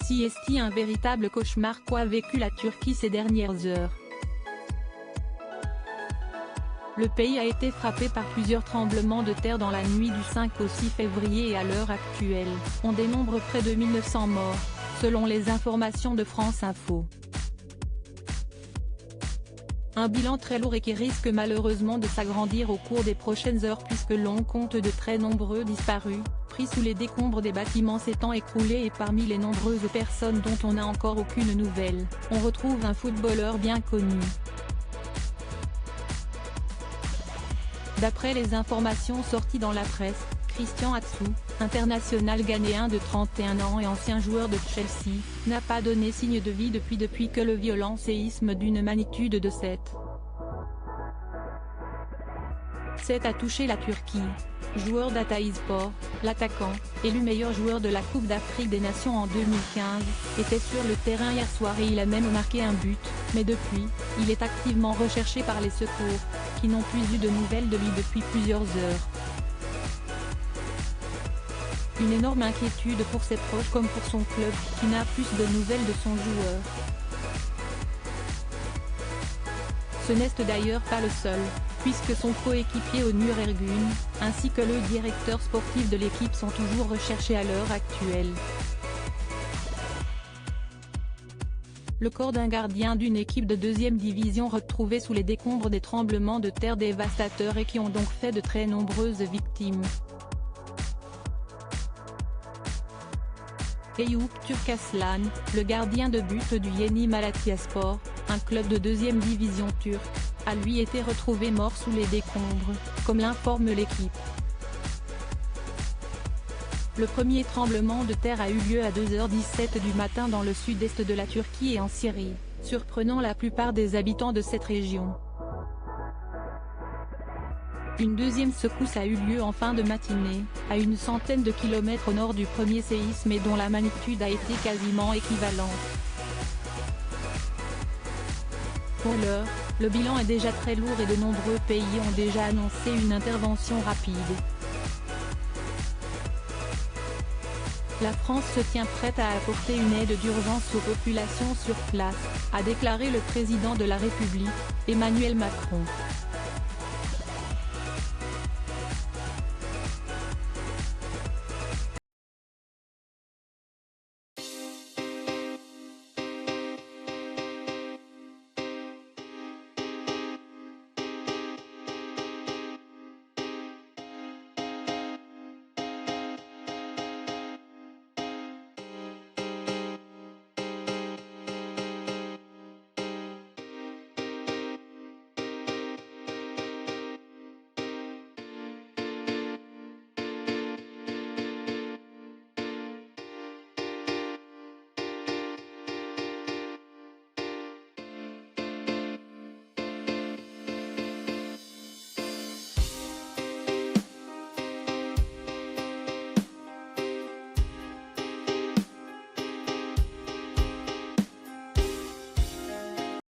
Si est un véritable cauchemar qu'a vécu la Turquie ces dernières heures. Le pays a été frappé par plusieurs tremblements de terre dans la nuit du 5 au 6 février et à l'heure actuelle, on dénombre près de 1900 morts, selon les informations de France Info. Un bilan très lourd et qui risque malheureusement de s'agrandir au cours des prochaines heures puisque l'on compte de très nombreux disparus, pris sous les décombres des bâtiments s'étant écroulés et parmi les nombreuses personnes dont on n'a encore aucune nouvelle, on retrouve un footballeur bien connu. D'après les informations sorties dans la presse, Christian Atsu, international ghanéen de 31 ans et ancien joueur de Chelsea, n'a pas donné signe de vie depuis que le violent séisme d'une magnitude de 7. 7 a touché la Turquie. Joueur d'Hatayspor, l'attaquant, élu meilleur joueur de la Coupe d'Afrique des Nations en 2015, était sur le terrain hier soir et il a même marqué un but, mais depuis, il est activement recherché par les secours, qui n'ont plus eu de nouvelles de lui depuis plusieurs heures. Une énorme inquiétude pour ses proches comme pour son club, qui n'a plus de nouvelles de son joueur. Ce n'est d'ailleurs pas le seul, puisque son coéquipier Onur Ergun, ainsi que le directeur sportif de l'équipe sont toujours recherchés à l'heure actuelle. Le corps d'un gardien d'une équipe de 2e division retrouvé sous les décombres des tremblements de terre dévastateurs et qui ont donc fait de très nombreuses victimes. Eyüp Türkaslan, le gardien de but du Yeni Malatyaspor, un club de 2e division turque, a lui été retrouvé mort sous les décombres, comme l'informe l'équipe. Le premier tremblement de terre a eu lieu à 2h17 du matin dans le sud-est de la Turquie et en Syrie, surprenant la plupart des habitants de cette région. Une deuxième secousse a eu lieu en fin de matinée, à une centaine de kilomètres au nord du premier séisme et dont la magnitude a été quasiment équivalente. Pour l'heure, le bilan est déjà très lourd et de nombreux pays ont déjà annoncé une intervention rapide. La France se tient prête à apporter une aide d'urgence aux populations sur place, a déclaré le président de la République, Emmanuel Macron.